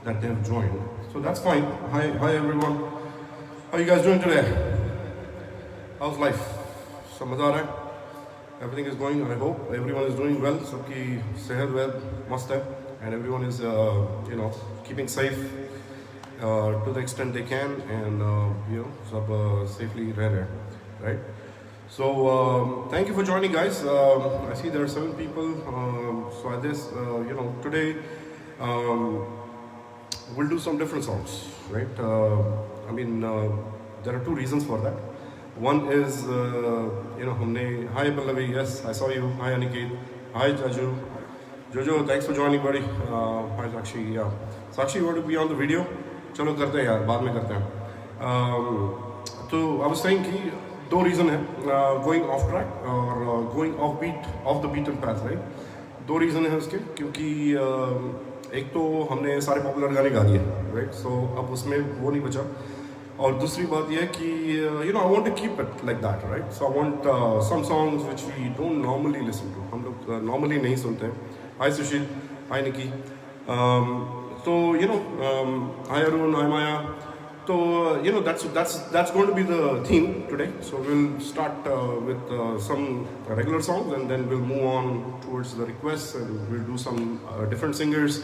that they have joined. So that's fine. Hi everyone. How are you guys doing today? How's life? समझ आ रहा है? Everything is going. I hope everyone is doing well. सबकी सेहत well मस्त है, and everyone is keeping safe to the extent they can, and सब safely रह रहे हैं, right? So thank you for joining, guys. I see there are 7 people. So at this, today we'll do some different songs, right? There are 2 reasons for that. One is, हमने hi Pallavi, yes, I saw you. Hi Aniket. Hi Jaju. Jojo, thanks for joining, buddy. Hi Sakshi. Yeah, Sakshi, you want to be on the video? चलो करते हैं यार, बाद में करते हैं. तो I was saying कि 2 reason है, going off track और going off the beaten path, right? 2 reason है उसके, क्योंकि एक तो हमने सारे पॉपुलर गाने गा दिए, राइट? सो अब उसमें वो नहीं बचा. और दूसरी बात यह है कि I want to keep it like that, right? So I want some songs which we don't normally listen to. हम लोग नॉर्मली नहीं सुनते हैं. हाय सुशील, हाय निकी. तो हाय अरुण, हाय माया. So that's going to be the theme today. So we'll start with some regular songs, and then we'll move on towards the requests, and we'll do some different singers.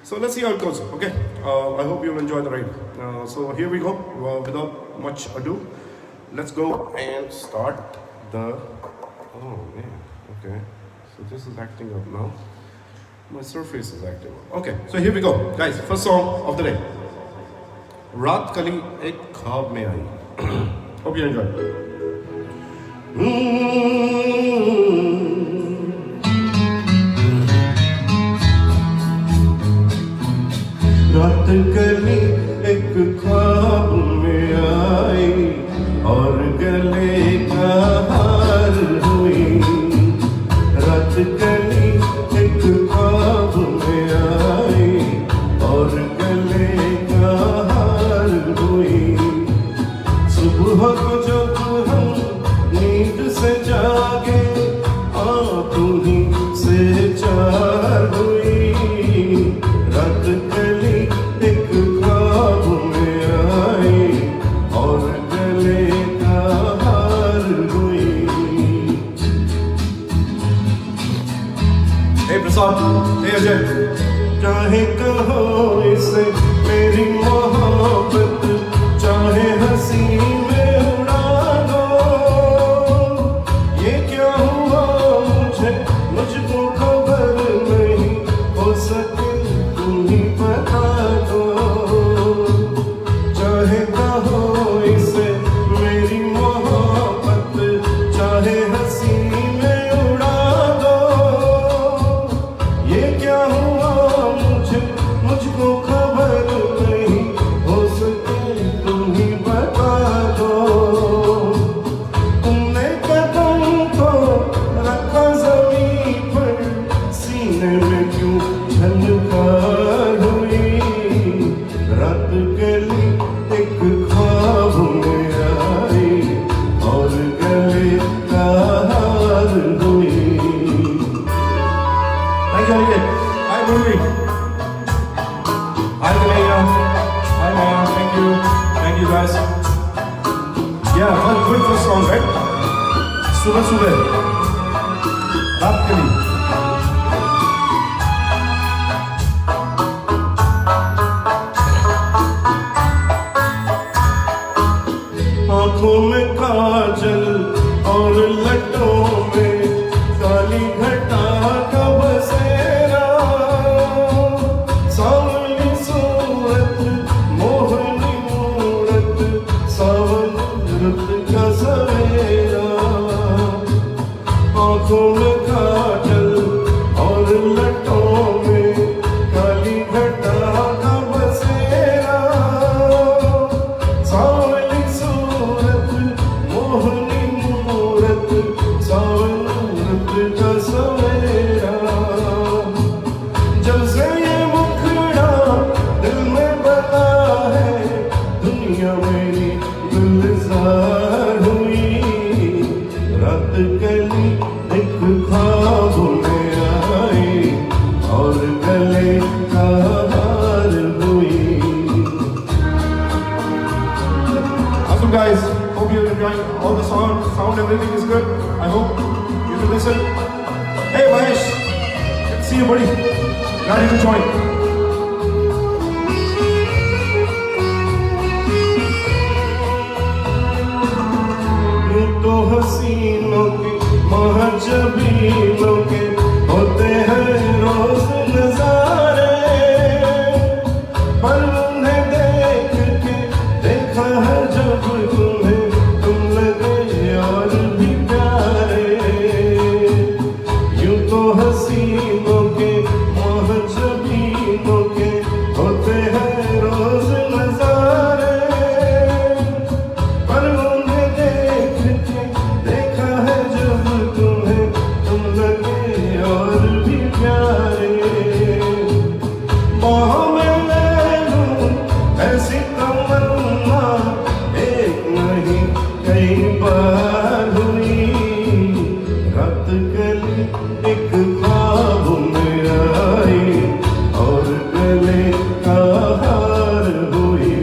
So let's see how it goes. Okay. I hope you'll enjoy the ride. So here we go. Without much ado, let's go and start the. Oh man. Okay. So this is acting up now. My surface is acting up. Okay. So here we go, guys. First song of the day. रात कली एक ख्वाब में आई. Hope you enjoy. रात कली एक ख्वाब में आई और गले का हार हुई. रात कली एक ख्वाब में आई और गले का सुबह को जब हम नींद से जागे आँखों ही से चार हुई. रात कली एक ख्वाब में आई और गले का हार हुई. हे प्रसाद, हे अजय, चाहे कहो इसे मेरी मोहब्बत, चाहे हंसी में उड़ा दो. ये क्या हुआ मुझको खबर नहीं, हो सके तुम ही बता दो. चाहे कहो इसे मेरी मोहब्बत, चाहे हंसी में उड़ा दो. ये क्या हुआ मुझको खबर नहीं, हो सके तुम ही बता दो. तुमने कदम को रखा ज़मीन पर, सीने में क्यों झनकार हुई. रात गली एक ख्वाब में आई और गले का हार हुई. हाय मुरली. Hi Vinaya. Hi Maya. Thank you. Thank you guys. Yeah, one good first song, right? सुबह सुबह रात कली. आँखों में काजल और लटों में काली घटा का बसेरा. आँखों में काजल everything is good. I hope you can listen. Hey Mahesh, good to see you, buddy. Glad you could join. तो हसीनों के महजबीनों के होते हैं रोज नजारे, पर उन्हें देख के देखा है जब तुम्हें तुम लगे और भी प्यारे। यूं तो हसीनों के महजबीनों के होते हैं रोज नजारे, पर उन्हें देख के देखा है जब तुम्हें तुम लगे और भी प्यारे। बाहों में ले लूं ऐसी तमन्ना एक नहीं कई बार हुई, रात गली एक ख्वाब में आई और गले का हार हुई।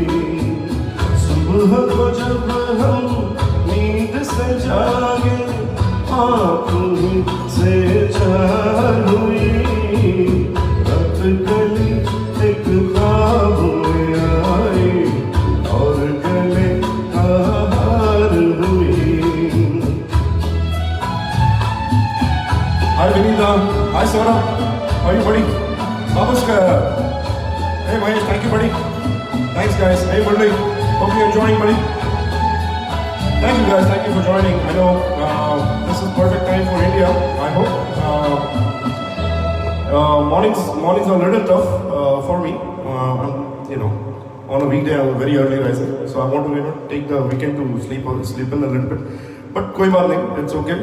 सुबह को जब हम नींद से जागे आँखों से चार हुई, रात गली एक ख्वाब में आई और गले का हार हुई। Hi Vinita, hi Sora, how are you buddy? Namaskar. Hey Mahesh, thank you buddy. Thanks guys, hey buddy, hope you're enjoying buddy. Thank you guys, thank you for joining. I know this is perfect time for India, I hope. Mornings are a little tough for me. On a weekday I'm a very early riser, so I want to take the weekend to sleep in a little bit. But कोई बात नहीं, it's okay.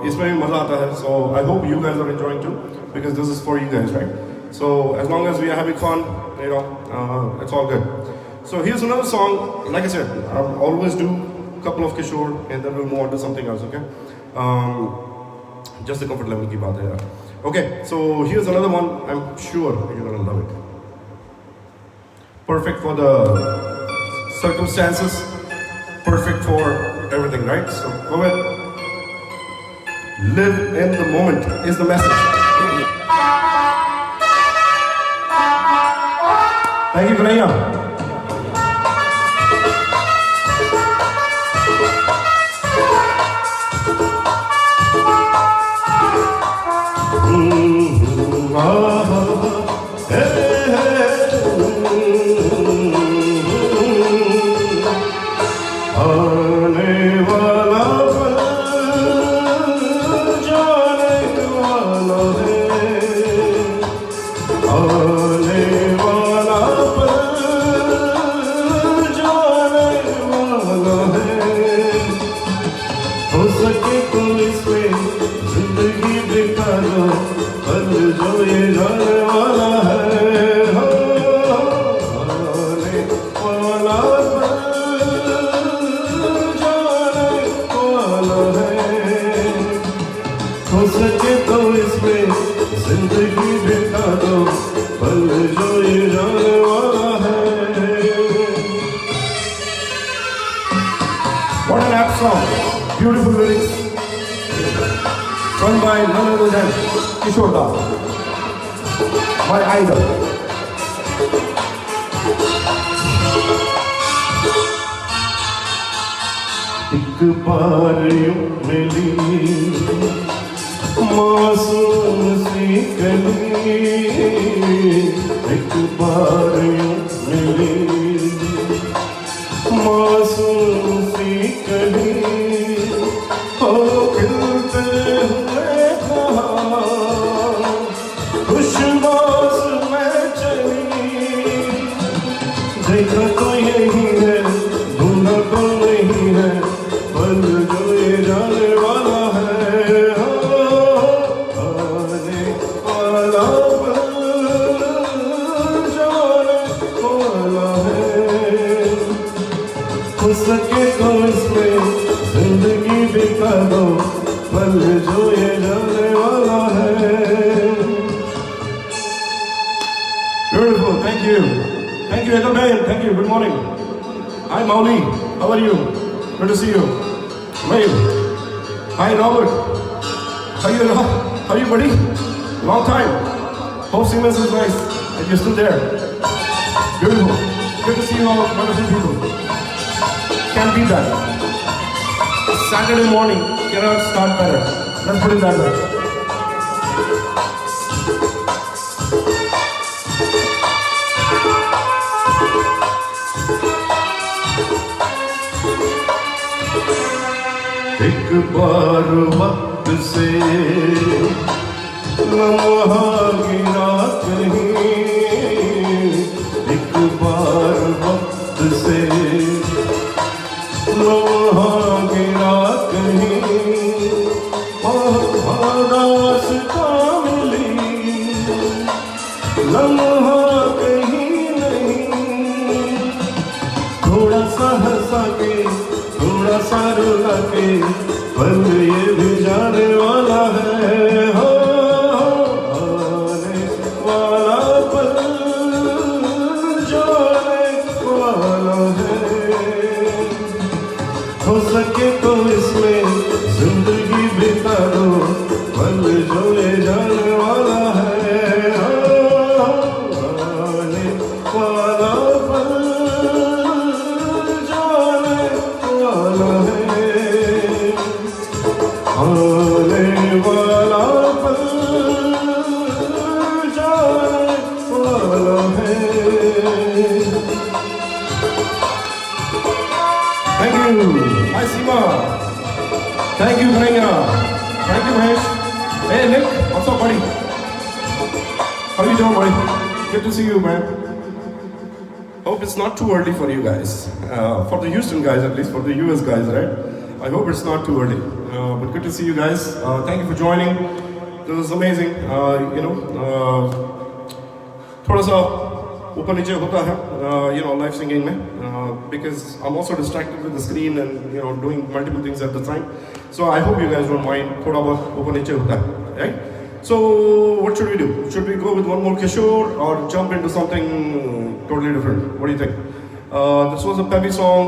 इसमें भी मजा आता है. So I hope you guys are enjoying too, because this is for you guys, right? So as long as we are having fun, it's all good. So here's another song. Like I said, I always do a couple of Kishore, and then we'll move on to something else. Okay? Just the comfort level की बात है यार. Okay, so here's another one. I'm sure you're gonna love it. Perfect for the circumstances. Perfect for everything, right? So go ahead. Live in the moment is the message. Thank you, Kanaya. What an apt song. Beautiful lyrics. Sung by none other than Kishore Da, my idol. एक बार यूं मिली मासूम सी कली, एक बार यूं मिली मासूम सी कली, हो खिलते हुए कहाँ खुशबाश में चली, देखा तो यही है ढूंढा तो नहीं है, पल जो ये जाने वाला है, आने वाला पल जाने वाला है। हो सके तो इसमें जिंदगी बिता दो, पल जो ये जाने वाला है। Beautiful, thank you. Thank you, Ethan. Thank you. Good morning. Hi, Mauli. How are you? Good to see you. Mail. Hi Robert. How you? How you, buddy? Long time. Hope Siemens is nice and you're still there. Beautiful. Good to see you all, wonderful people. Can't beat that. Saturday morning cannot start better. Let's put it that way. एक बार वक्त से लम्हा गिरा कहीं, एक बार वक्त से लम्हा गिरा कहीं, रास्ता मिली लम्हा कहीं नहीं, थोड़ा सा हंसा के थोड़ा सा रुला के, पल ये भी जाने वाला है, हो आने वाला पल जाने वाला है। हो सके तो इसमें जिंदगी बिता दो, पल जो ले जाने वाला है, हो आने वाला पल जाने वाला है, आने वाला पल जाने वाला है। Thank you. Hi Seema. Thank you Bhaiya. Thank you Mahesh. Hey Nick, what's up buddy? How you doing buddy? Good to see you man. Hope it's not too early for you guys. For the Houston guys at least, for the US guys, right? I hope it's not too early. But good to see you guys. Thank you for joining. This was amazing. थोड़ा सा ऊपर नीचे होता है, live singing में, because I'm also distracted with the screen and doing multiple things at the time. So I hope you guys don't mind. थोड़ा बहुत ऊपर नीचे होता है, right? So what should we do? Should we go with one more Kishore or jump into something totally different? What do you think? This was a peppy song.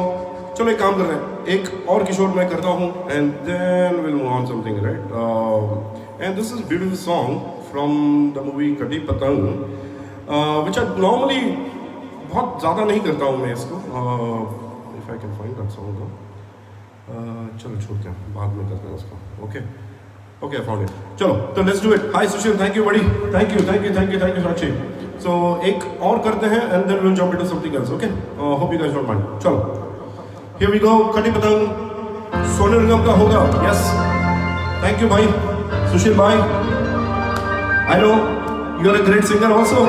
चलो एक काम कर रहे हैं, एक और किशोर मैं करता हूँ and then we'll move on something, right? And this is a beautiful song from the movie Kati Patang, which I normally बहुत ज़्यादा नहीं करता हूँ मैं इसको. If I can find that song though. चलो छोड़ते हैं, बाद में करते हैं उसको. Okay. Okay, I found it. चलो, तो let's do it. Hi Sushil, thank you buddy. Thank you Sakshi. So एक और करते हैं and then we'll jump into something else. Okay. Hope you guys don't mind. चलो. Here we go. Kati Patang. Sonu Nigam का होगा. Yes. Thank you भाई. Sushil bhai. I know you are a great singer also.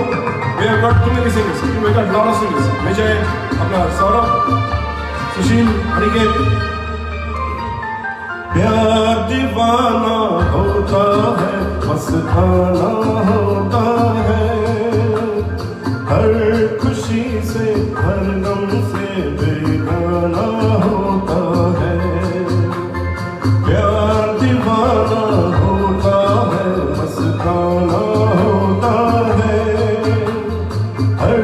We have got too many singers. We got a lot of singers. Vijay, अपना सौरभ, सुशील, अनिकेत. प्यार दीवाना होता है, मस्ताना होता है, हर खुशी से हर गम से बेगाना होता है। प्यार दीवाना होता है, मस्ताना होता है, हर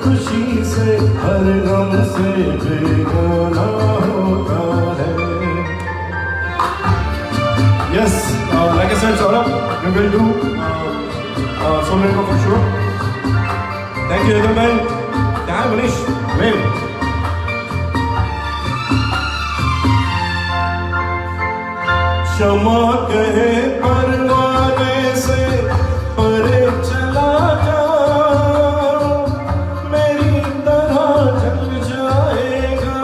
खुशी से हर गम से बेगाना होता है। Yes, like I said, Saurabh, we will do Soul Nigar for sure. Thank you, everyone. Damn, Manish, wave. क्षमा कहे परवाने से परे चला जा, मेरी तरह जल जाएगा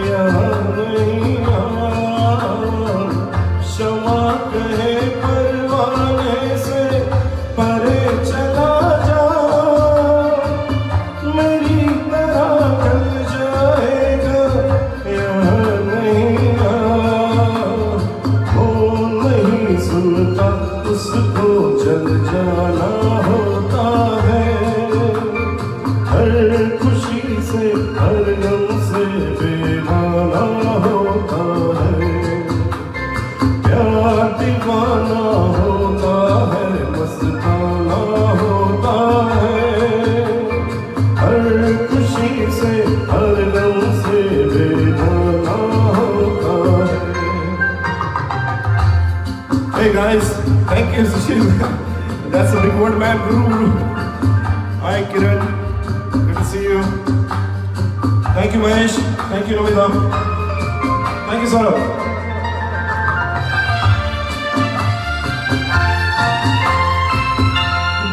यहाँ नहीं आ। क्षमा कहे परवाने से परे चला जा, मेरी तरह जल जाएगा यहाँ नहीं आ। वो नहीं सुनता उसको जल जाना होता है, हर खुशी से हर गम से बेगाना होता है। प्यार दीवाना होता है, मस्ताना होता है, हर खुशी से हर गम से बेगाना होता है। guys. Thank you, Sushil. That's a big word, man. Guru. Hi, Kiran. Good to see you. Thank you, Mahesh. Thank you, Namita. Thank you, Saurabh.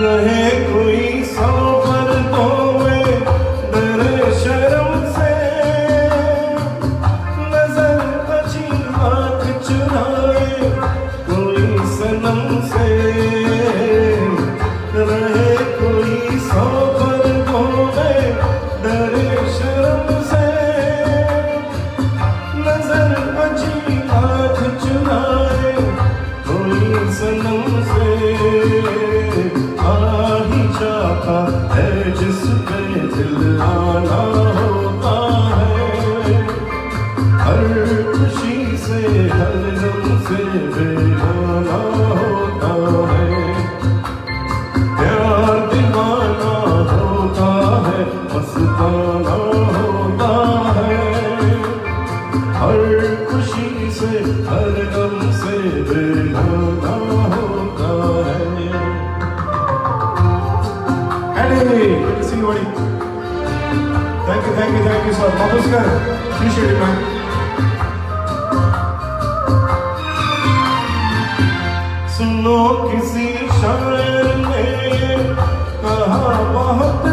रहे कोई सौ पर तो मैं डरे शर्म से नजर बची आँख चुराए कोई सनम से रहे कोई सौ पर तो मैं डरे शर्म से नजर बची आँख चुराए कोई सनम से चाहता है जिस पे दिल आना होता है हर खुशी से हर गम से बेगाना होता है प्यार दीवाना होता है मस्ताना होता है हर खुशी से हर गम से बेगाना होता है Good to see you, buddy. Thank you, sir. Namaskar. Appreciate it, man. सुनो किसी शायर ने कहा बहुत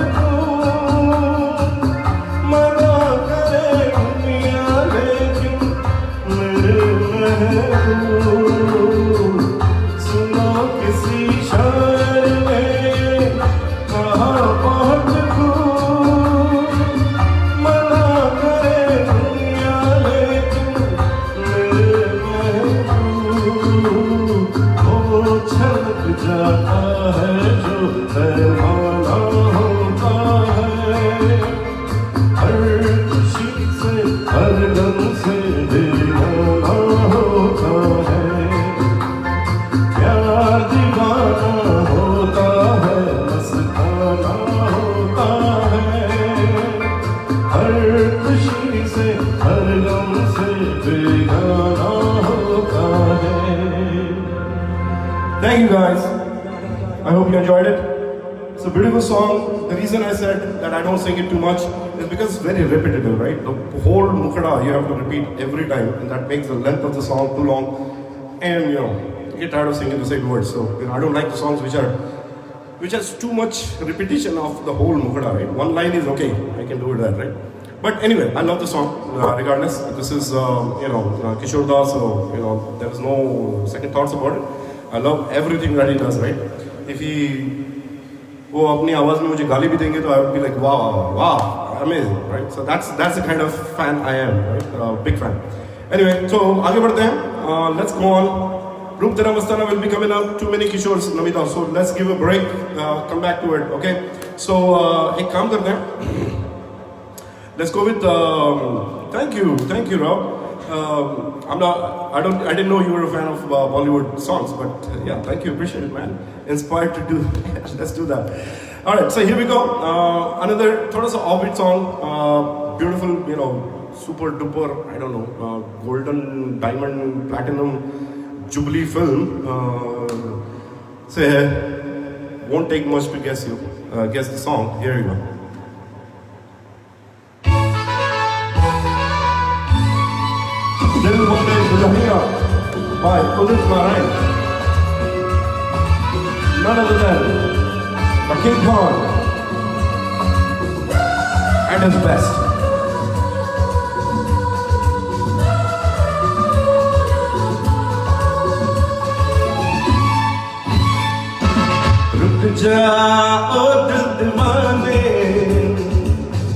मना करे दुनिया लेकिन मेरे महबूब सुनो किसी शायर ने बहुत खूब मना करे दुनिया लेकिन मेरे महबूब वो छलक जाता है जो पैमाना होता है हर खुशी से हर गम से बेगाना होता है प्यार दीवाना होता है मस्ताना होता है हर खुशी से हर गम से बेगाना होता है Thank you guys. I hope you enjoyed it. It's a beautiful song. The reason I said that I don't sing it too much is because it's very repetitive, right? The whole mukhada you have to repeat every time, and that makes the length of the song too long. And you get tired of singing the same words. So I don't like the songs which has too much repetition of the whole mukhada, right? One line is okay, I can do it that, right? But anyway, I love the song regardless. This is Kishore Das, so there is no second thoughts about it. I love everything that he does, right? If he वो अपनी आवाज में मुझे गाली भी देंगे तो I would be like wow, amazing, right? So that's the kind of fan I am, right? Big fan. Anyway, so आगे बढ़ते हैं. Let's go on. Roop Tera Mastana will be coming up. Too many Kishores, Namita. So let's give a break. Come back to it, okay? So एक काम करते हैं. Let's go with. Thank you, Rob. I didn't know you were a fan of Bollywood songs, but yeah, thank you, appreciate it, man. Inspired to do. Let's do that. All right, so here we go. Another thoda sa offbeat song. Beautiful, super duper. I don't know, golden, diamond, platinum, jubilee film. So won't take much to guess the song. Here you go. Dil Bole Dulhaniya by Udit Narayan. None other than the King Khan at his best. रुक जा ओ दिल दीवाने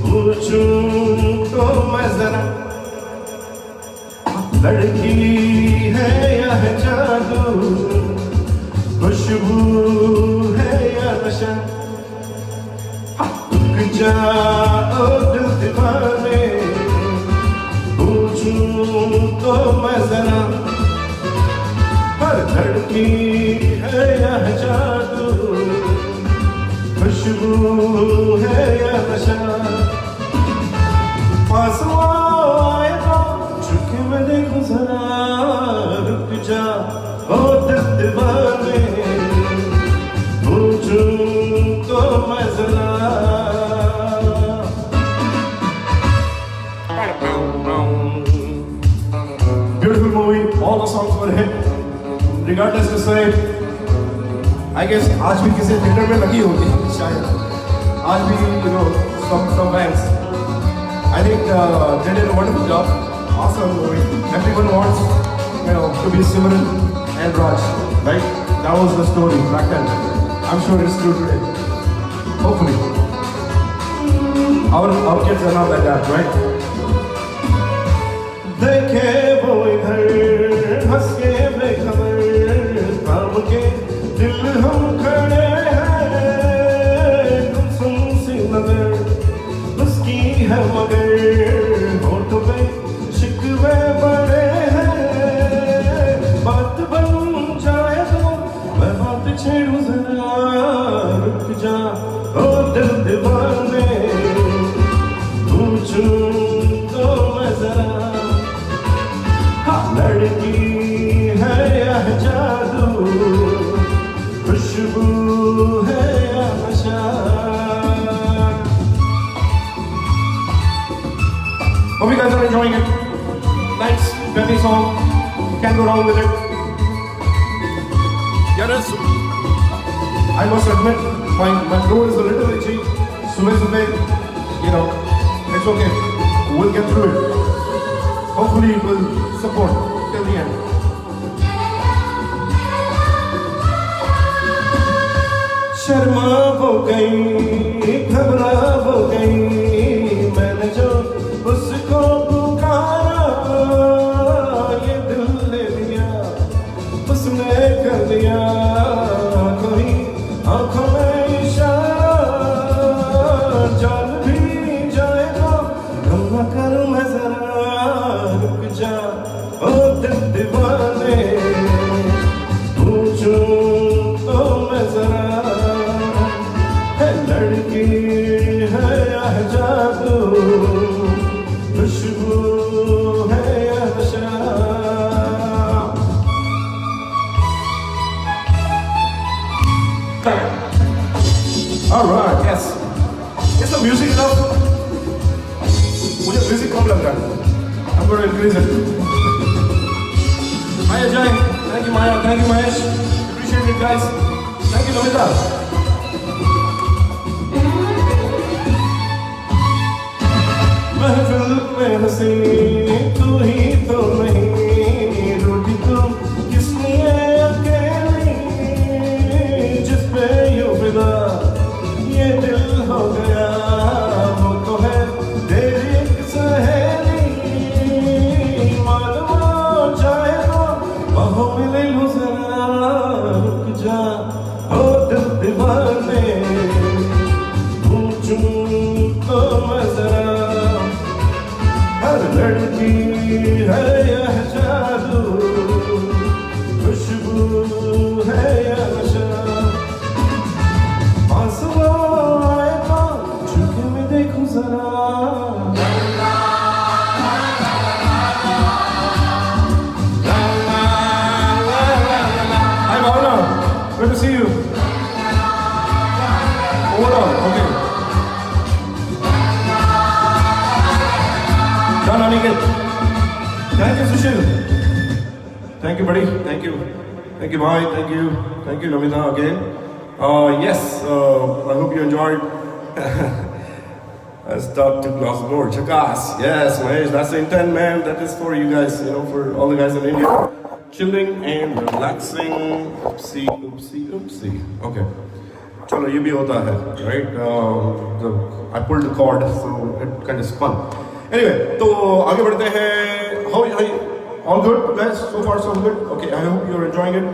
पूछूं तो मैं जरा लड़की है या है जादू खुशबू है या नशा रुक जा ओ दिल दीवाने पूछूं तो मैं जरा हर लड़की है या है जादू खुशबू है या नशा पास मैं देखूं जरा रुक जा ओ दिल दीवाना regardless to say, I guess आज भी किसी थिएटर में लगी होगी शायद. आज भी some bands. I think they did a wonderful job. Awesome movie. Everyone wants to be Simran and Raj, right? That was the story back then. I'm sure it's true today. Hopefully. Our kids are not like that, right? देखे वो इधर हंस के बेखबर थाम के दिल हम खड़े हैं गुमसुम सी नजर उसकी है मगर होठों पे शिकवे बड़े हैं बात बन जाए तो मैं बात छेड़ूं जरा रुक जा ओ दिल दीवाने पूछूं तो मैं जरा लड़की है यह जादू खुशबू है या नशा. Hope you guys are enjoying it. Nice, peppy song. Can't go wrong with it. Yes, I must admit, my throat is a little itchy. Subah, it's okay. We'll get through it. Hopefully it will support till the end. Sharma हो गई घबरा हो गई मैंने जो उसको पुकारा ये दिल ले लिया उसने कर दिया कोई आंखों में इशारा जान भी जाए तो गम न करूं मैं जरा रुक जा ओ दिल दीवाने पूछूं तो मैं जरा है लड़की है यह जादू खुशबू है यह नशा. Alright, yes. Is the music enough? मुझे म्यूजिक कम लग रहा है. I'm going to increase it. Hi Ajay, thank you Maya, thank you Mahesh. Appreciate it guys. Thank you Namita. महफिल में हंसी तू ही तो नहीं रूठी तू किस लिए अकेली जिस पे यूं फिदा ये दिल हो गया वो तो है तेरी एक सहेली मालूम हो जाए तो बाहों में ले लूं जरा रुक जा ओ दिल दीवाने पूछूं तो मैं जरा हर लड़की है यह जादू खुशबू है यह नशा. आंसू आए तो झुके में देखूं जरा Hi Bhavna, good to see you. Overall, okay. Done, Aniket. Thank you, Sushil. Thank you, buddy. Thank you. Thank you, bye. Thank you. Thank you, Namita, again. Yes, I hope you enjoyed. Let's talk to Glasgow. Chakas. Yes, Mahesh, that's the intent, man. That is for you guys, for all the guys in India. Chilling and relaxing. Oopsie, oopsie, oopsie. Okay. Chalo, ye bhi hota hai, right? I pulled the cord, so it kind of spun. Anyway, तो आगे बढ़ते हैं. How all good, guys? So far, so good. Okay, I hope you're enjoying it.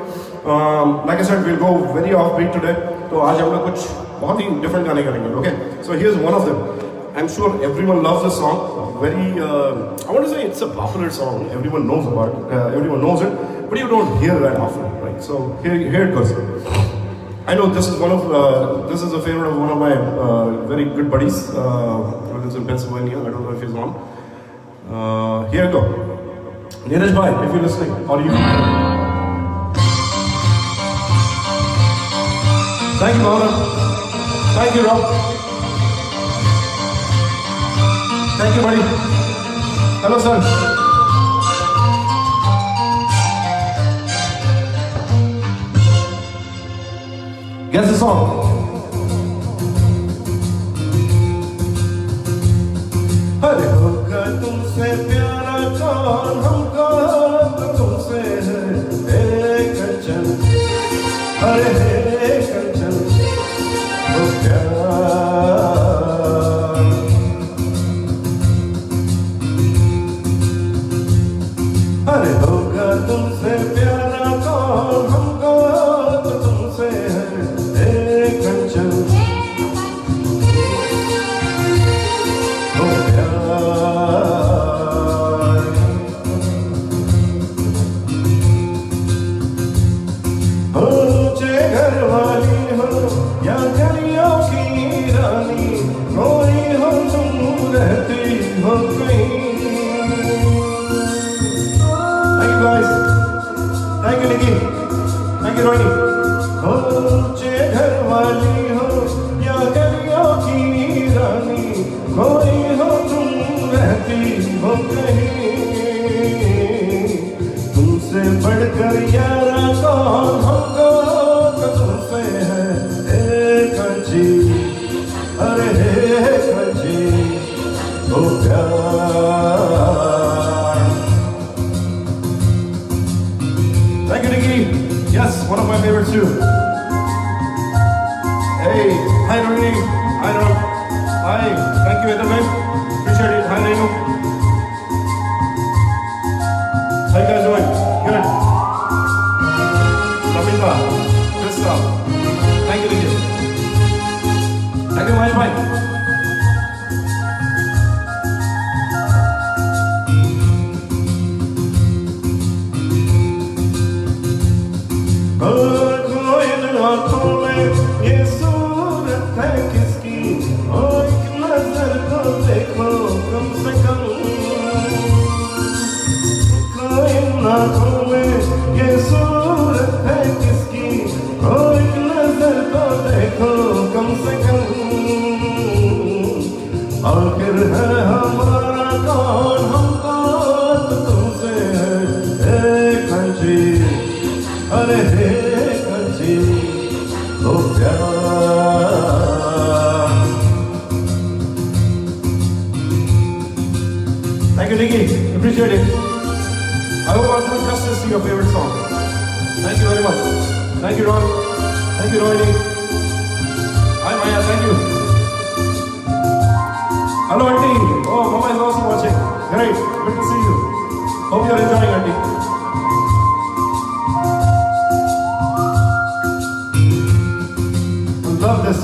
Like I said, we'll go very offbeat today. तो आज हम लोग कुछ बहुत ही different गाने करेंगे. Okay, so here's one of them. I'm sure everyone loves this song. Very, I want to say it's a popular song. Everyone knows about it. Everyone knows it, but you don't hear that often, right? So here it goes. I know this is this is a favorite of one of my very good buddies. Who lives in Pennsylvania. I don't know if he's on. Here we go. Neeraj bhai, if you're listening, or you. Thank you, Bhavna. Thank you, Rob. Thank you, buddy. Hello, son. Guess the song. अरे होगा तुमसे प्यारा कौन, हमको तो तुमसे है एक कंचन, अरे हे कंचन वो प्यार। अरे होगा तुमसे प्यारा कौन, हमको तो तुमसे है एक कंचन वो प्यार। हो ऊंचे घर वाली हो या गलियों की रानी, कोई हो तुम रहती हो कहीं। Thank you guys. Thank you Nikki. Thank you Rohini. हो ऊंचे घर वाली हो या गलियों की रानी, कोई हो तुम रहती हो कहीं। तुमसे बढ़कर यारा कौन, हमको तो तुमसे है एक कंची, अरे हे कंची वो प्यार। Thank you Nikki. Yes, one of my favorites too. Hey, hi Rohini. Hi Ron. Hi, thank you Ethan man. Appreciate it. Hi Renu. How you guys doing? Good. Lavita, Krista. Thank you Nikki. Thank you Mahesh bhai. आँखों में ये सूरत है किसकी, ओ एक नजर तो देखो कम से कम। इन आँखों में ये सूरत है किसकी, ओ एक नजर तो देखो कम से कम। आखिर है हमारा कौन, हमको तो तुमसे है एक कंची, अरे हे कंची वो प्यार। Thank you Nikki, appreciate it. I hope I've done justice to your favorite song. Thank you very much. Thank you Ron. Thank you Rohini. Hi Maya, thank you. Hello auntie. Oh, Mama is also watching. Great, good to see you. Hope you are enjoying auntie. Love this.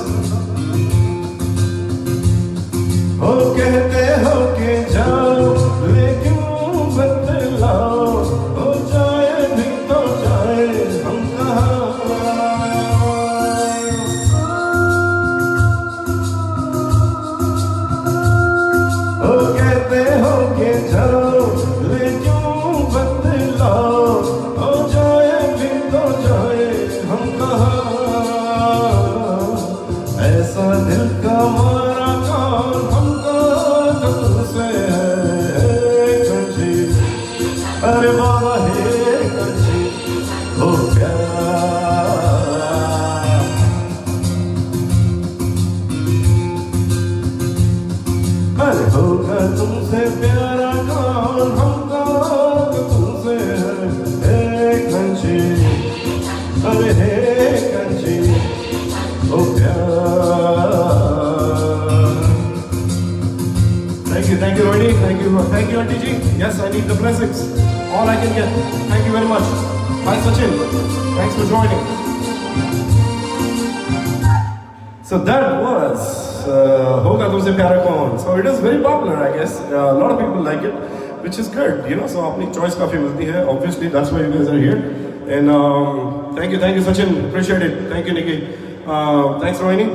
हो कहते हो कि जाओ लेकिन बतलाओ, हो जाए भी तो जाए हम कहाँ। हो कहते हो कि जाओ लेकिन बतलाओ, हो जाए भी तो जाए हम कहाँ। ऐसा दिल का मारा कौन, हमको तो तुमसे है कंची, अरे बाबा हे कंची वो प्यार। अरे होगा तुमसे प्यारा कौन, हमको तो तुमसे है कंची, अरे हे कंची वो प्यार। Thank you Rohini, thank you Auntie Ji. Yes, I need the blessings, all I can get. Thank you very much. Hi Sachin, thanks for joining. So that was Hoga Tumse Pyara Kaun. So it is very popular, I guess. A lot of people like it, which is good, you know. So apni choice काफी मिलती है. Obviously, that's why you guys are here. And thank you Sachin, appreciate it. Thank you Nikki. Thanks Rohini.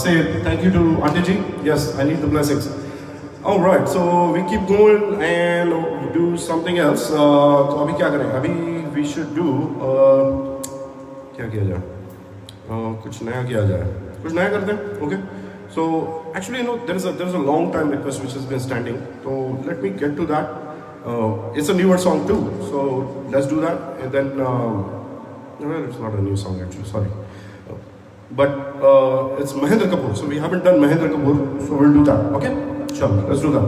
Say thank you to Auntie Ji. Yes, I need the blessings. All right, so we keep going and do something else. तो अभी क्या करें? अभी we should do क्या किया जाए? कुछ नया किया जाए. कुछ नया करते हैं, okay? So actually, you know, there's a long time request which has been standing. So let me get to that. It's a newer song too. So let's do that, and then well, it's not a new song actually. Sorry. but it's Mahendra Kapoor. So we haven't done Mahendra Kapoor, so we'll do that. Okay? Sure, let's do that.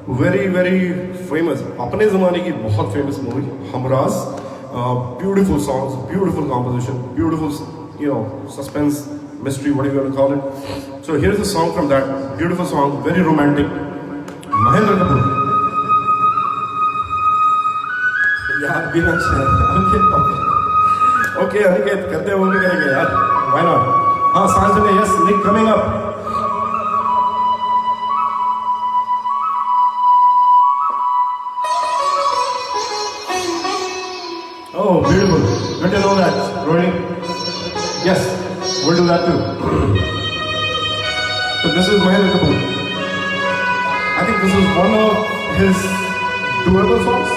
Very, very famous. अपने ज़माने की बहुत famous movie, Hamraz. Beautiful songs, beautiful composition, beautiful, suspense, mystery, whatever you want to call it. So here's a song from that. Beautiful song, very romantic. Mahendra Kapoor. यार बिना okay Aniket करते हैं वो भी करेंगे यार व्हाई नॉट हाँ सांस में yes Nick coming up Oh, beautiful. Good to know that, Rory. Yes, we'll do that too. So this is Mahendra Kapoor. I think this is one of his doable songs,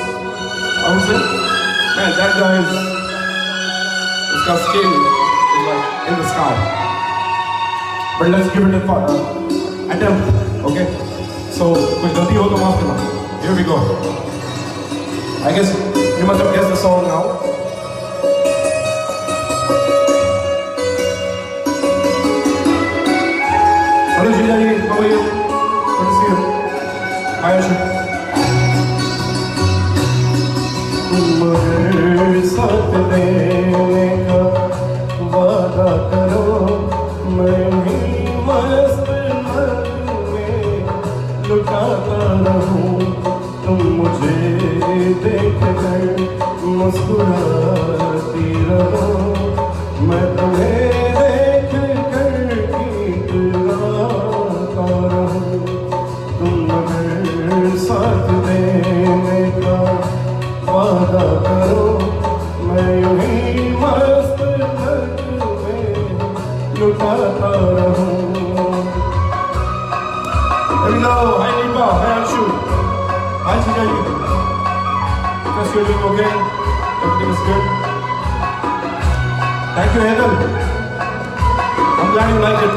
I would say. Man, that guy is... His skin is like in the sky. But let's give it a attempt, okay? So, kuch galti ho to maaf karna. Here we go. I guess you must have guessed the song now. Hello Jilani, how are you? Good to see you. Hi Ashu. मुझे साथ देने का वादा करो मैं भी मस्त में लुटाता रहूं तुम मुझे देख कर मुस्कुराती रहो मैं तुम्हें देख कर गीत गाता रहूं तुम मगर साथ देने का वादा करो मैं यूं ही मस्त में लुटाता रहूं There we go. Hi Nipa, hi Anshu. Hi Chijani. Trust you're doing okay. Everything is good. Thank you Heather. I'm glad you liked it.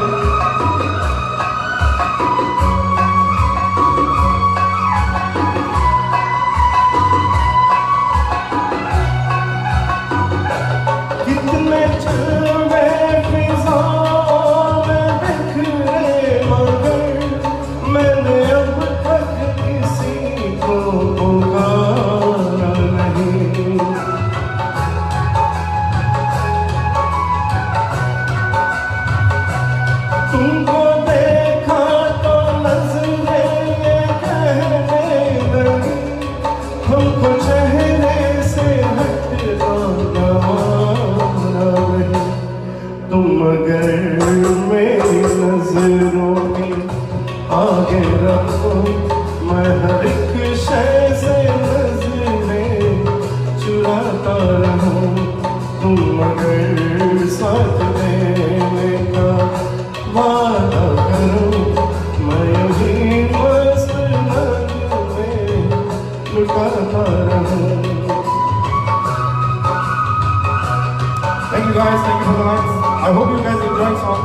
Thank you guys, thank you for the likes. I hope you guys enjoyed the song.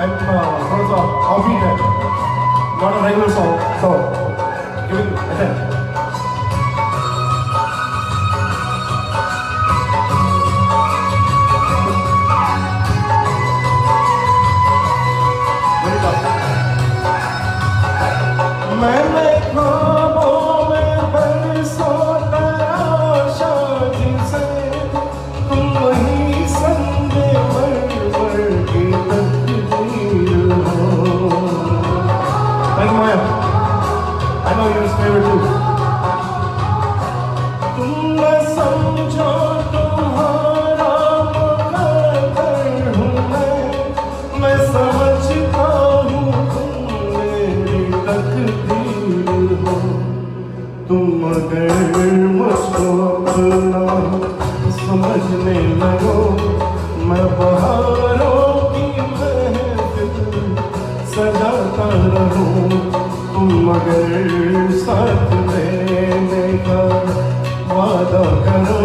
And what's offbeat that? Not a regular song, so give it a 10. मैंने ख्वाबों में बरसों तराशा जिसे तुम वही संगे मर की तकदीर हो Thank you Maya I know you're his favorite too तुम न समझो तुम्हारा मुकद्दर हूँ मैं समझता हूँ तुम अगर मुझको अपना समझने लगो मैं बहारों की महफिल सजाता रहूं तुम अगर साथ देने का वादा करो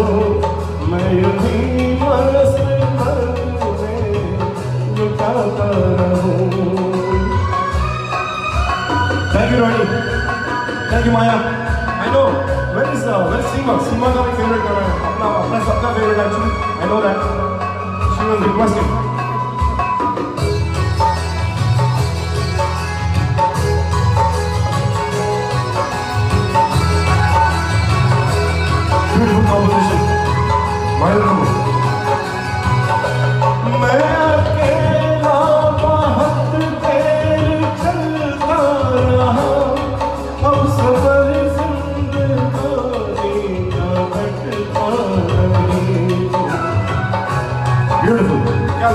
मैं यूं ही मस्त में लुटाता रहूं Thank you, Ronnie. Thank you, Maya. I know. Where is Seema? Seema is my favorite. Apna sabka favorite actually. I know that. She was requesting.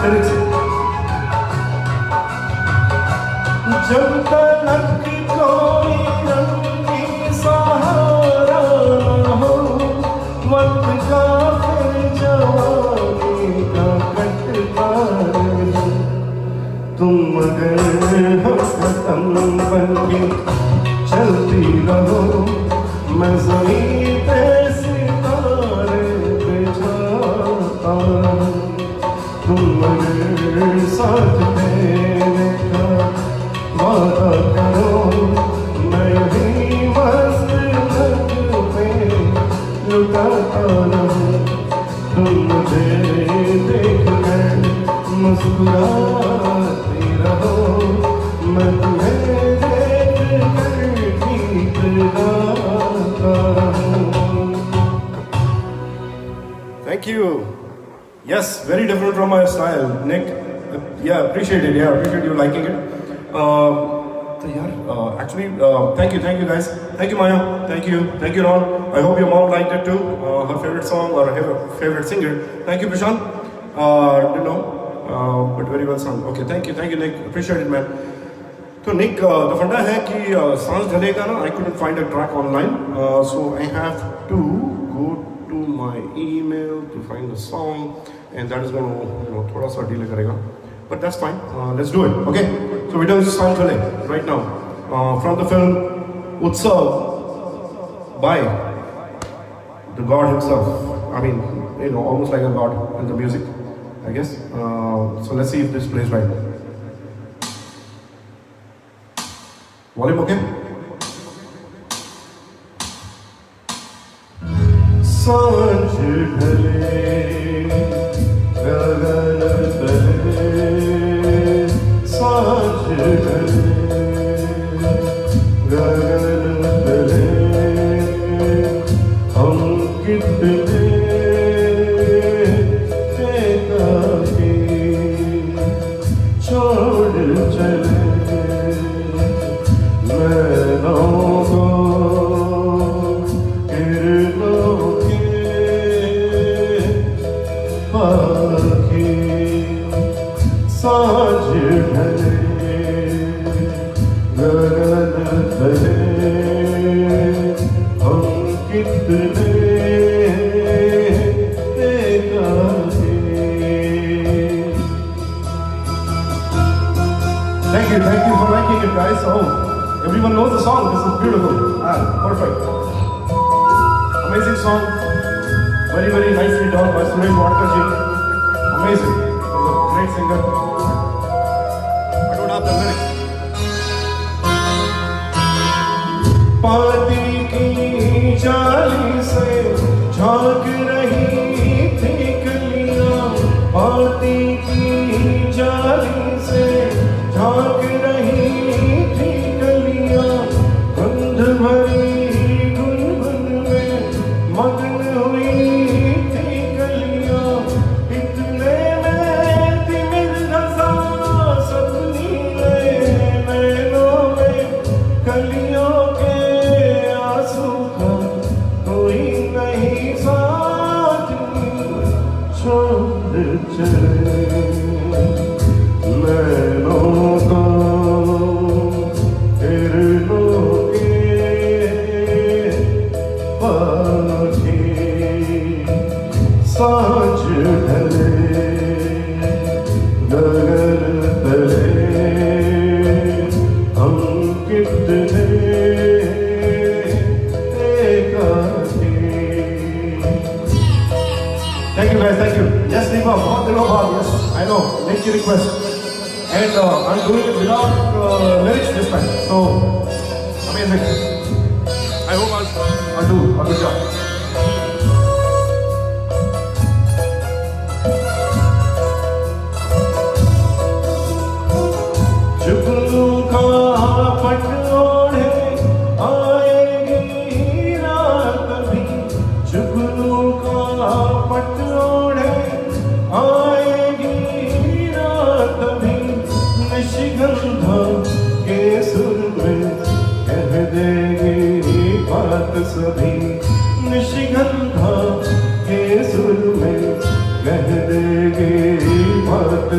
Lyrics जब तक कोई रंगी सहारा न हो वक्त का फिर जवानी का कटता रहे तुम मगर हम खत्म बनके चलती रहो मैं ज़मीन पे सितारे बिछाता तुम मगर साथ देने का वादा करो मैं यही मस्त लग पे लुटाता रहूं तुम मुझे देख कर मुस्कुराती रहो मैं तुम्हें देख कर गीत गाता रहूं। Thank you. Yes, very different from my style, Nick. Yeah, appreciate it. Yeah, appreciate you liking it. So yeah, actually, thank you guys. Thank you, Maya. Thank you, Ron. I hope your mom liked it too. Her favorite song or her favorite singer. Thank you, Prashant. Didn't know, but very well sung. Okay, thank you, Nick. Appreciate it, man. So Nick, the funda hai ki Saans Dhalega na, I couldn't find a track online, so I have to go to my email to find the song, and that is going to, thoda sa delay karega. But that's fine. Let's do it. Okay. So we're doing Saans Dhalega right now from the film Utsav by the God himself. I mean, almost like a god in the music, I guess. So let's see if this plays right. Volume okay? सांझ ढले गगन तले सांझ ढले गगन तले हम कितने एकाकी छोड़ चले सांझ ढले गगन तले हम कितने एकाकी। Thank you for liking it, guys. Oh, everyone knows the song. This is beautiful. Perfect. Amazing song. Very, very nicely done by Suresh Wadkar ji. Amazing. He's a great singer. I don't have the lyrics. पाती की जाली से झांक रही थी कलियां पाती की जाली से झांक रही थी कलियां गंध भरी गुनगुन में मगन हुई थी कलियां इतने में तिमिर धसा सब नीले नैनों में कलियों के आंसू का कोई नहीं साथ छोड़ चले नैनों को हिरणों के पाखी सांझ ढले गगन तले हम कितने एकाकी। Thank you guys, thank you. Yes, Deepa, बहुत दिनों बाद, yes, I know, make your request. And I'm doing it without lyrics this time, so amazing. I hope I'll do a good job. जुगनू का पट ओढ़े आएगी रात भी जुगनू का पट ओढ़े आएगी रात भी निशिगंधा के सुर में कह देगी बात सभी निशिगंधा के सुर में कह देगी बात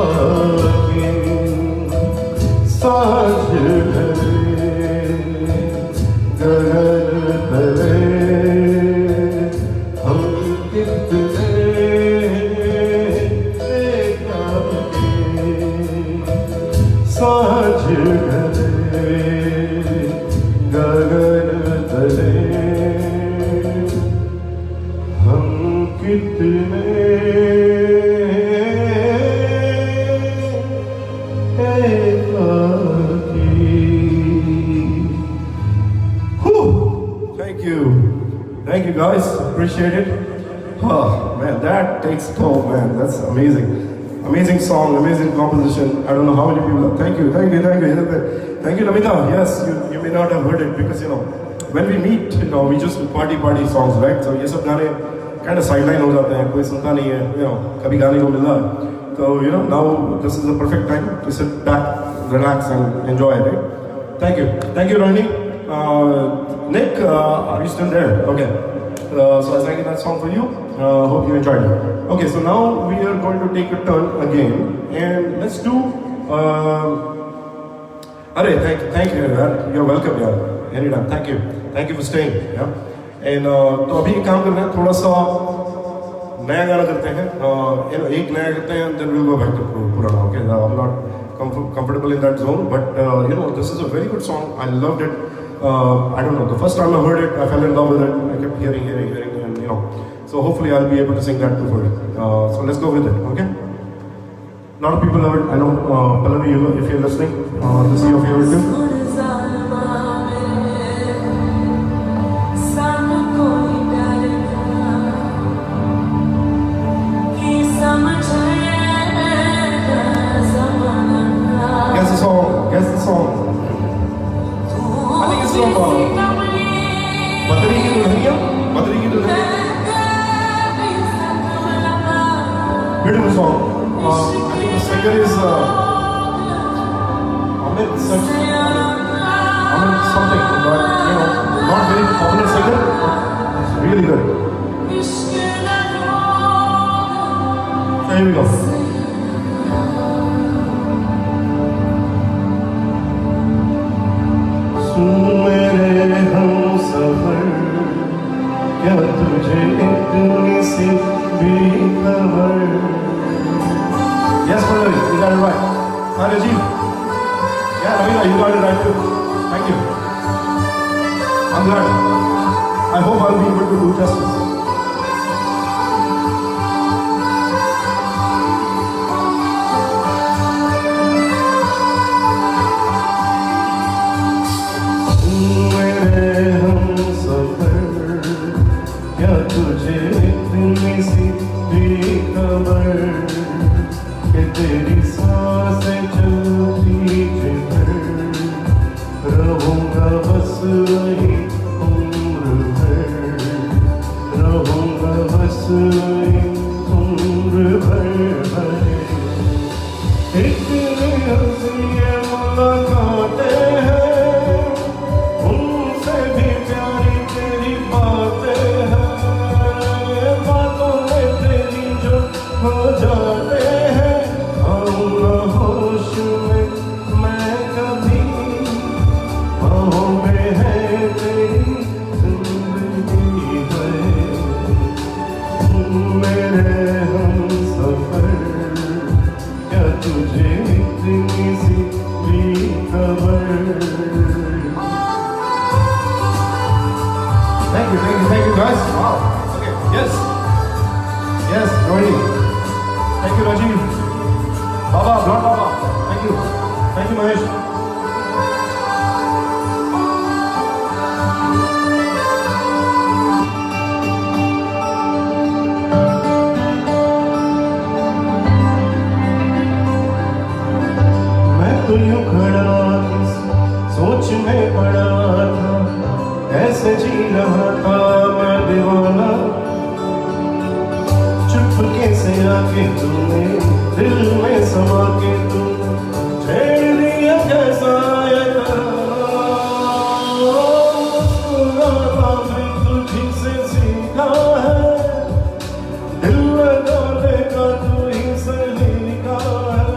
आके साँझ ढले गगन तले हम कितने एकाकी साँझ ढले गगन तले हम कितने Thank you guys, appreciate it. Oh man, that takes toll, man. That's amazing. Amazing song, amazing composition. I don't know how many people are. Thank you. Thank you, Namita. Yes, you may not have heard it because when we meet, we just party songs, right? So ये सब गाने kind of sideline हो जाते हैं, कोई सुनता नहीं है, कभी गाने को मिला. So now this is the perfect time to sit back, relax and enjoy, right? Thank you, Rani. Nick, are you still there? Okay. So I sang that song for you. Hope you enjoyed it. Okay, so now we are going to take a turn again, and let's do. Thank you. You're welcome, yeah. Anytime. Thank you for staying. Yeah. And तो अभी काम करना है, थोड़ा सा नया गाना करते हैं. एक नया करते हैं, then we'll go back to पुराना. Okay, I'm not comfortable in that zone, but this is a very good song. I loved it. I don't know, the first time I heard it, I fell in love with it. I kept hearing, and so hopefully I'll be able to sing that before it. So let's go with it, okay? A lot of people love it. I know, Pallavi, if you're listening, this is your favorite too. Guess the song. I think it's from Badri Ki Dulhaniya. Beautiful song. I think the singer is Amit something, but not very popular singer, but it's really good. So here we go. मेरे हमसफर क्या तुझे इतनी सी भी खबर? Yes, Pallavi, you got it right. Hi, Rajiv. Yeah, Ravina, you got it right too. Thank you. I'm glad. I hope I'll be able to do justice. तुझे इतनी सी भी खबर कि तेरी सांसें चलती जिधर रहूँगा बस वही उम्र भर रहूँगा बस वही उम्र भर इतनी हंसी मुलाकातें हैं उनसे भी प्यारी तेरी बातें हो जाते हैं आऊँगा होश में मैं कभी बाहों में है तेरी जिंदगी है मेरे हमसफर क्या तुझे इतनी सी भी खबर? Thank you guys. Wow. Okay. Yes, Rohini. Thank you, Rajiv. Baba. Thank you, Mahesh. मैं तो यूं खड़ा सोच में पड़ा था, ऐसे जी रहा था मैं दीवाना. चुपके से आके तूने दिल में समा के तू छेड़ दिया जैसा तुझी से सीखा है दिल लगाने का तू ही सलीका है.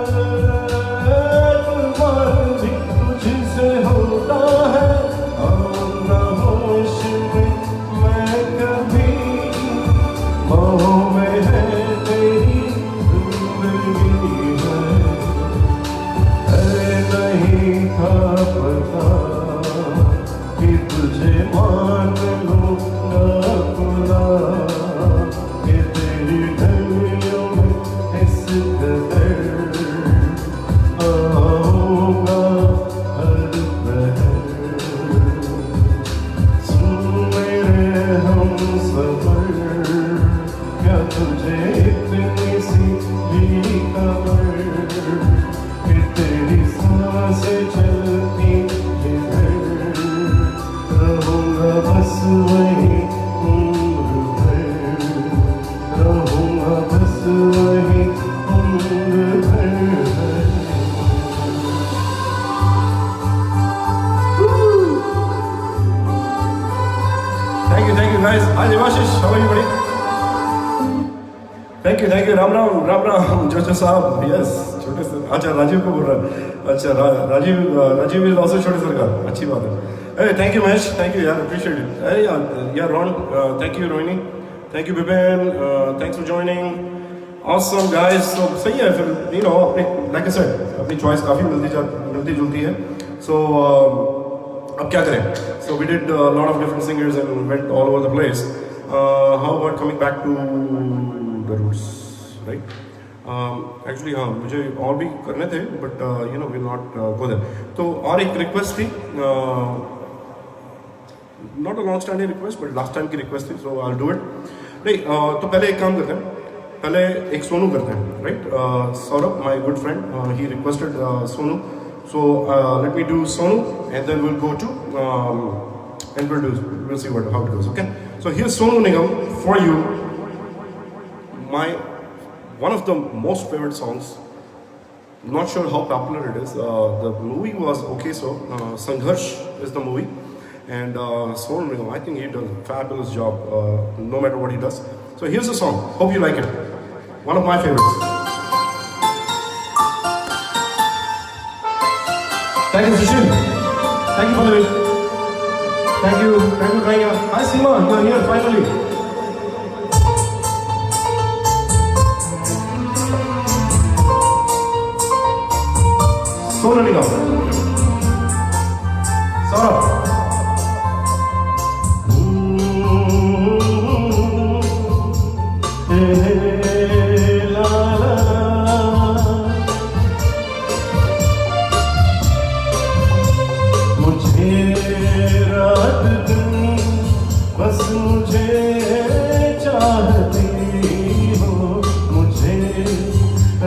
आशीष, how are you buddy? Thank you Ram Ram जोजो साहब, यस छोटे सर, अच्छा राजीव को बोल रहा है, अच्छा राजीव इज ऑल्सो छोटे सर का, अच्छी बात है। अरे thank you Mahesh, thank you यार, अप्रिशिएट इट। अरे यार Ron, thank you Rohini, thank you Vipin, thanks for joining, awesome guys. तो सही है फिर, यू नो अपने लाइक आई सेड अपनी चॉइस काफ़ी मिलती जुलती है। सो अब क्या करें, so we did lot of different singers and went all over the place. How about coming back to the roots, right? Actually हाँ, मुझे और भी करने थे but you know will not go there. तो और एक रिक्वेस्ट थी, not a long standing request but last time की रिक्वेस्ट थी, so I will do it. नहीं तो पहले एक काम करते हैं, पहले एक सोनू करते हैं, right? Saurabh my good friend, he requested Sonu, so let me do Sonu and then we'll go to and we'll see how it goes, okay? So here's Sonu Nigam for you, my one of the most favorite songs. Not sure how popular it is. The movie was okay, so Sangharsh is the movie, and Sonu Nigam, I think he does a fabulous job no matter what he does. So here's the song, hope you like it, one of my favorites. Thank you, Sushil. Thank you, Pallavi. Thank you, Kaiya. Hi, Seema, you are here finally. Sonu Nigam. Saurabh. बस मुझे चाहती हो, मुझे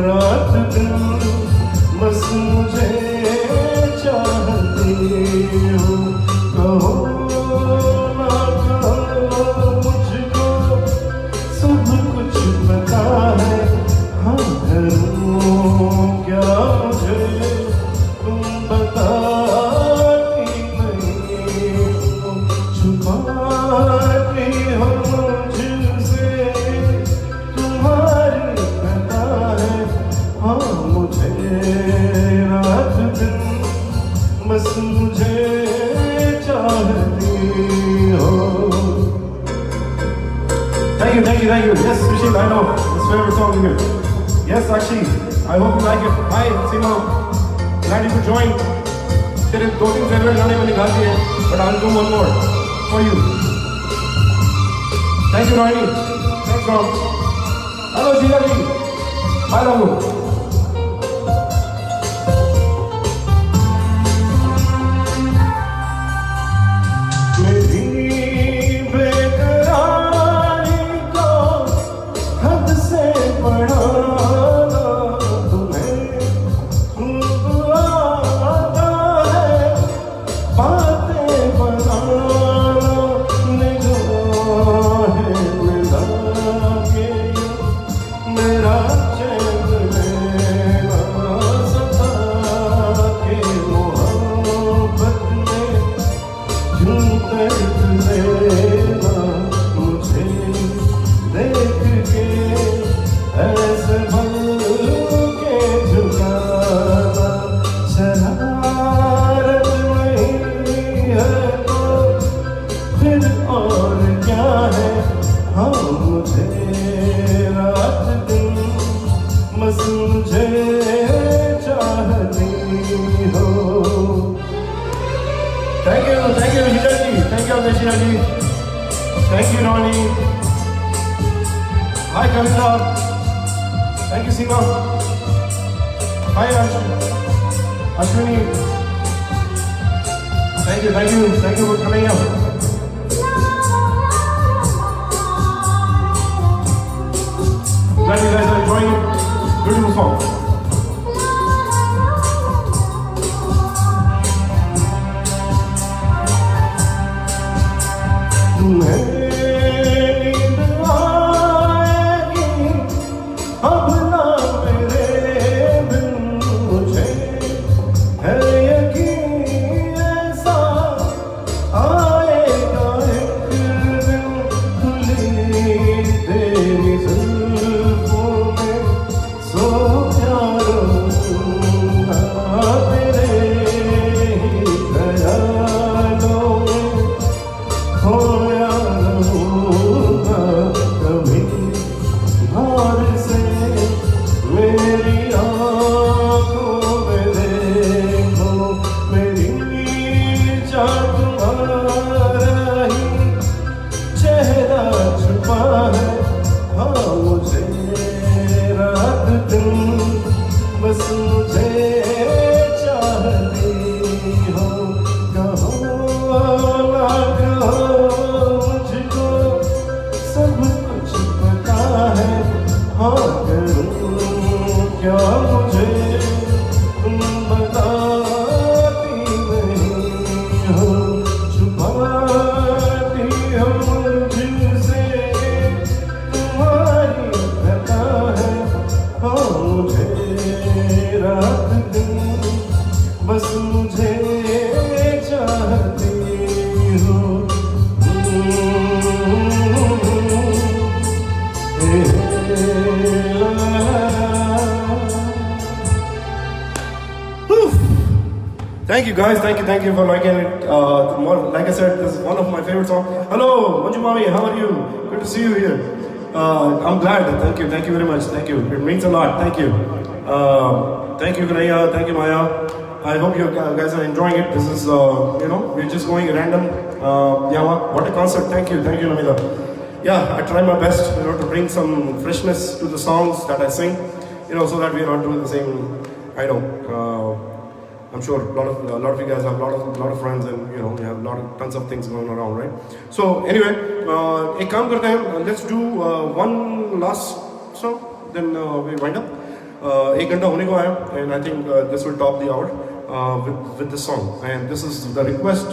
रात दिन बस मुझे चाहती हो। कहो ना कहो मुझको सब कुछ पता है, हाँ करूँ क्या मुझे तुम बताती नहीं हो, छुपाती हो मुझसे तुम्हारी पता है, हाँ मुझे रात दिन बस मुझे चाहती हो। Thank you. Yes, Sushil, I know. It's favorite song of yours. Yes, Sakshi, I hope you like it. Hi, Seema. Glad you could join. तेरे 2-3 फेवरेट गाने मैंने गा दिए, but I'll do one more for you. Thank you, Rohini. Thanks, Ram. Hello, Sheila ji. Bye, Ramu. Thank you, Hita ji. Thank you, Vishina ji. Thank you, Ronnie. Hi, Kavita. Thank you, Seema. Hi, Ashwini. Thank you for coming out. Glad you guys are enjoying it. Beautiful song. रात दिन बस मुझे चाहती हो। Thank you guys, thank you for liking it. Like I said, this is one of my favorite songs. Hello, Manju Mami, how are you? Good to see you here. I'm glad. Thank you very much. Thank you. It means a lot. Thank you. Thank you, Kanaya. Thank you, Maya. I hope you guys are enjoying it. This is, we're just going random. What a concert. Thank you, Namita. Yeah, I try my best, to bring some freshness to the songs that I sing, so that we're not doing the same. I know. I'm sure a lot of you guys have a lot of friends, and we have tons of things going around, right? So anyway, ek kaam karte hain. Let's do one last song, then we wind up. 1 घंटा होने को आया, and I think this will top the hour with this song. And this is the request.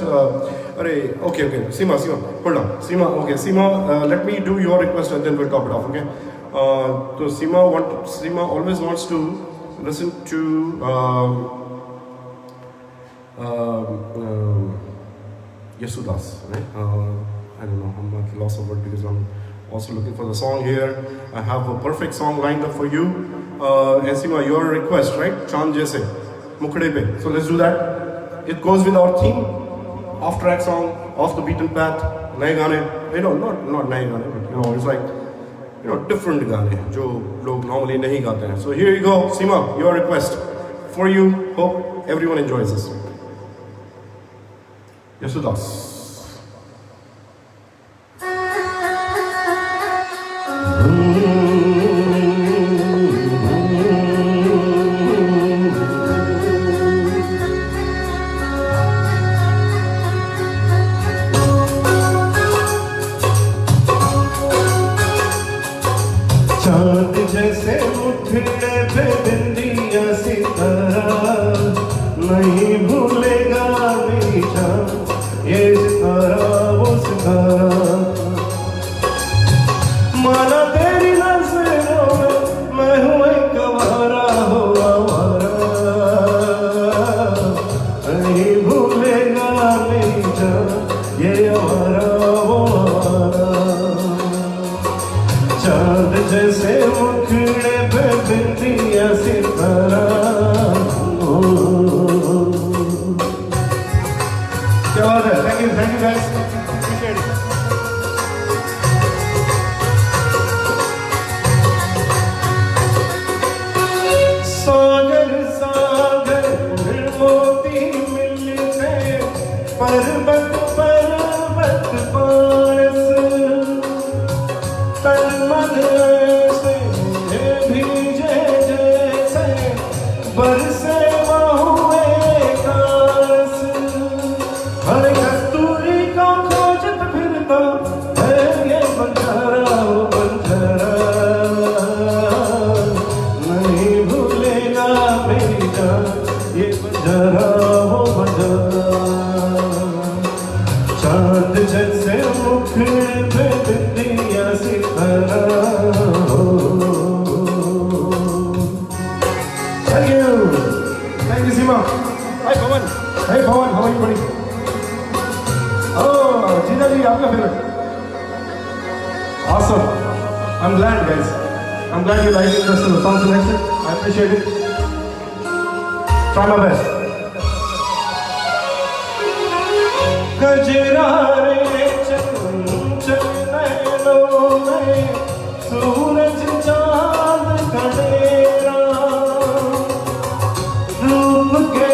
Okay, Seema, hold on, Seema. Okay, Seema, let me do your request, and then we'll top it off. Okay. So Seema always wants to listen to. Yesudas, right? I don't know, I'm at loss of word because I'm also looking for the song here. I have a perfect song lined up for you. Seema, your request, right? Chand Jaise, Mukhde Pe. So let's do that. It goes with our theme, off-track song, off the beaten path, naye gaane. Not naye gaane, but it's like, different gaane, jo log normally nahi gaate hain. So here you go, Seema, your request for you. Hope everyone enjoys this. Yesudas. चांद जैसे मुठड़े पे बिंदिया सितारा नहीं भूलेगा मेरी जान ये सितारा वो सितारा माना तेरी नज़रों में मैं हूँ एक आवारा हो आवारा नहीं भूलेगा मेरी जान ये आवारा वो आवारा चांद जैसे मुखड़े पे बिंदिया सितारा क्या बात है। Thank you guys, appreciate it. Sagar Sagar मोती मिलते पर्वत पर्वत पारस तन मन ऐसे भीजे जैसे बरसे हुए कास हर कस्तूरी को खोजत फिरता है ये बंजारा वो बंजारा नहीं भूलेगा मेरी जान ये बंजारा वो बंजारा चांद जैसे मुखड़े पे बिंदिया सितारा Thank you, Seema. Hi, Pawan. Hey, Pawan, how are you, buddy? Oh, Jeeta ji, आपका favorite. Awesome. I'm glad, guys. I'm glad you like the song selection. I appreciate it. Try my best. गजरारे चंचल नैनों में सूरज चांद का डेरा रूप के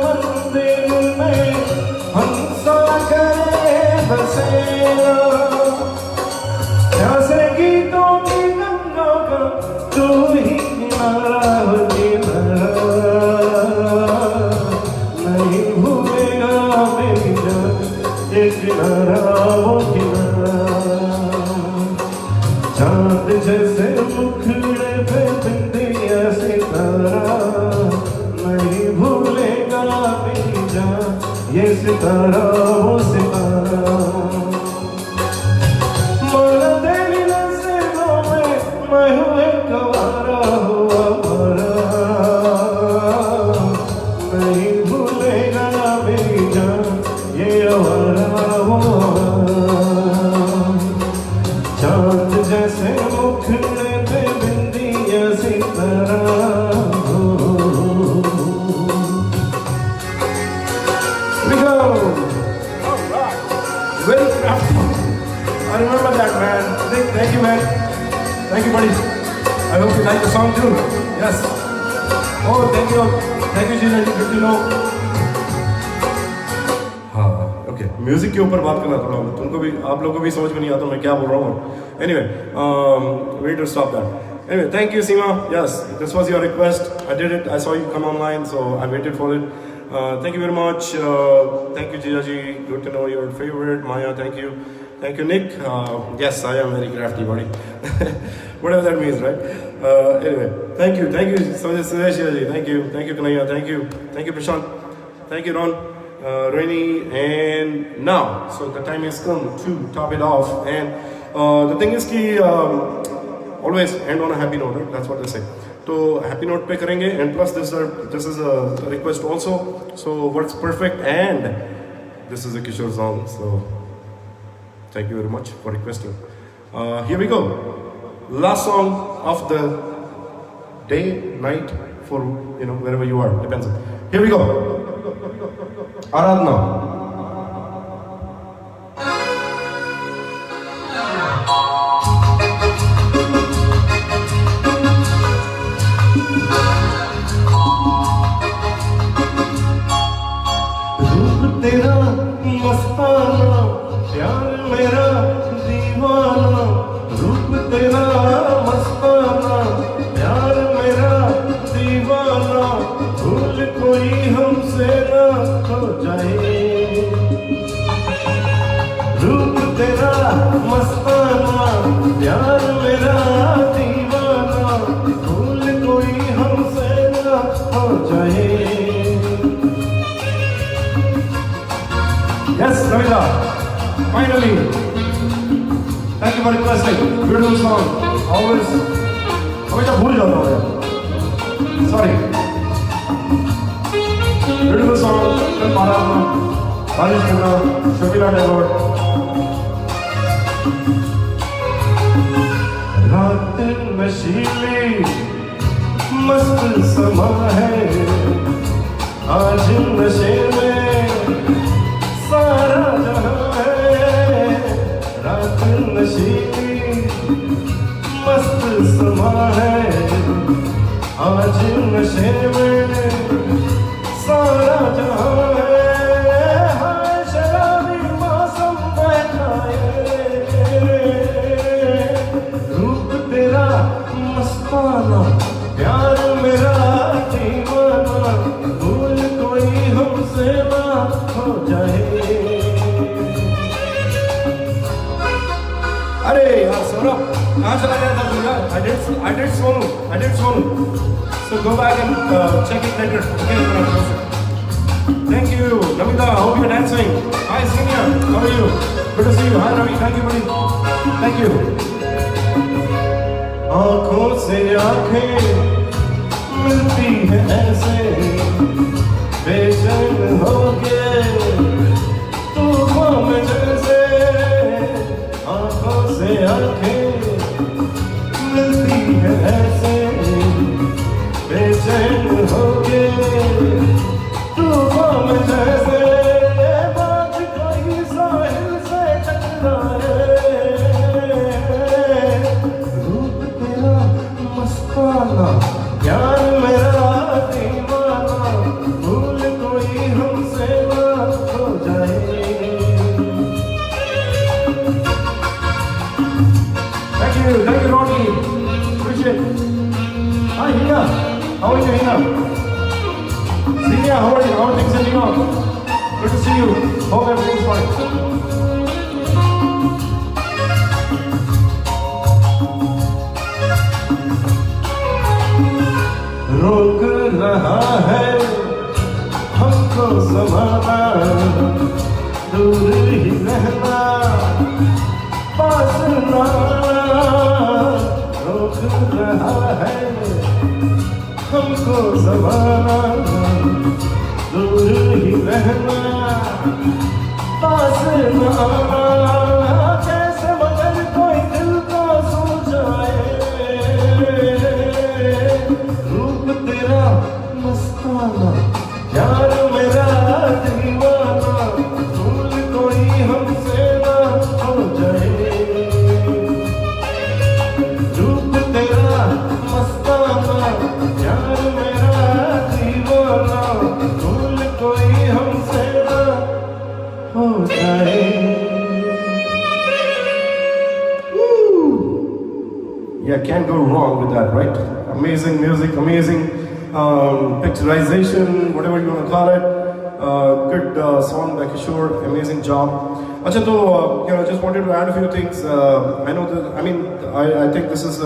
मंदिर में हंसा करे बसेरा प्यासे गीतों की गंगा का तू ही किनारा हो नहीं भूलेगा मेरी जान ये किनारा वो किनारा चांद जैसे मुखड़े पे बिंदिया सितारा नहीं भूलेगा मेरी जान ये सितारा वो सितारा माना तेरी नज़रों में मैं हूँ एक आवारा हो आवारा everybody. I hope you like the song too. Yes. Oh, thank you Gina, good to know. हाँ, okay. म्यूजिक के ऊपर बात करना थोड़ा तुमको भी आप लोगों को भी समझ में नहीं आता मैं क्या बोल रहा हूँ. Anyway, we need to stop that. Anyway, thank you Seema. Yes, this was your request. I did it. I saw you come online, so I waited for it. Thank you very much. Thank you Jijaji. Good to know your favorite. Maya, thank you. Thank you Nick. Yes, I am very crafty buddy. Whatever that means, right? Anyway, thank you Suresh ji. Thank you Kanaya. Thank you Prashant. Thank you Ron. Rainy, and now, so the time has come to top it off, and the thing is कि always end on a happy note, right? That's what they say. So happy note पे करेंगे, and plus this is a request also, so works perfect, and this is a Kishore song, so thank you very much for requesting. Here we go, last song of the day, night, for wherever you are, depends. Here we go. Aradhna. रूप तेरा मस्ताना, प्यार मेरा दीवाना. रूप तेरा मस्ताना, प्यार मेरा दीवाना. भूल कोई हमसे ना हो जाए. रूप तेरा मस्ताना, प्यार मेरा दीवाना. भूल कोई हमसे ना हो जाए. Yes, Navita, finally. Thank you for requesting. Beautiful song. Always. हमेशा भूल जाता हूँ यार. Sorry. Beautiful song. Aradhna, Rajesh Khanna, Shabila Tagore. रात नशीली मस्त समा है, आज नशे में सारा जहां है. रात नशीली मस्त समा है, आज नशे में सारा जहां है. हाय शराबी मौसम बहकाए. रूप तेरा मस्ताना, प्यार मेरा दीवाना. भूल कोई हमसे ना हो जाए. अरे यार सौरभ कहाँ चला गया था तू यार? I did Sonu. So go back and check it later. Okay, thank you, Namita. Hope you're dancing. Hi, Senior. How are you? Good to see you. Hi, Ravi. Thank you, buddy. Thank you. आँखों से आँखें मिलती है ऐसे, बेचैन हो के तूफान में जैसे. आँखों से आँखें मिलती है ऐसे, बेचैन हो के तूफान में जैसे. बात कोई साहिल से टकराए. रूप तेरा मस्ताना, प्यार मेरा दीवाना. भूल कोई हमसे ना हो जाए. Thank you, Ronnie. Appreciate it. Hi, Hina. How are you, Hina? Zenia, how are you? How are things in New York? Good to see you. Hope everything's fine. रोक रहा है हमको ज़माना, दूर ही रहना, पास ना. रोक रहा है हमको ज़माना, दूर ही रहना, पास ना. कैसे मगर कोई दिल को सो जाए. रूप तेरा मस्ताना, प्यार मेरा दीवाना. भूल कोई हमसे ना हो जाए. रूप can't go wrong with that, right? Amazing music, amazing picturization, whatever you want to call it. Good song by Kishore, amazing job. Acha, so just wanted to add a few things. I know that, I think this is,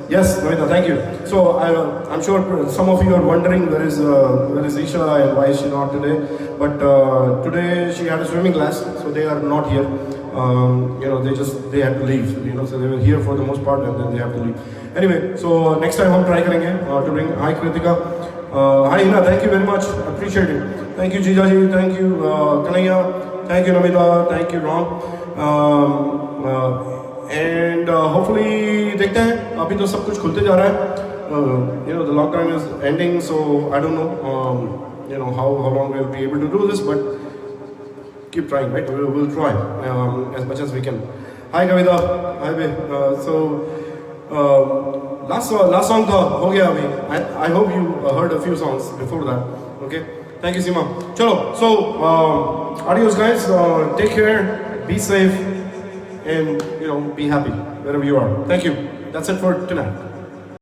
yes, Navita, thank you. So I'm sure some of you are wondering where is Isha and why is she not today. But today she had a swimming class, so they are not here. They had to leave, so they were here for the most part and then they have to leave. Anyway, so next time हम try करेंगे to bring. Hi Kritika, hi Hina, thank you very much, appreciate it. Thank you Jija ji, thank you Kanaya, thank you Namita, thank you Ram. And hopefully देखते हैं, अभी तो सब कुछ खुलते जा रहा है. The lockdown is ending, so I don't know how long we'll be able to do this, but keep trying, right? We'll try as much as we can. Hi Kavita, hi Be. Last song था हो गया अभी. I hope you heard a few songs before that. Okay, thank you Seema. चलो, so adios guys. Take care, be safe, and be happy wherever you are. Thank you. That's it for tonight.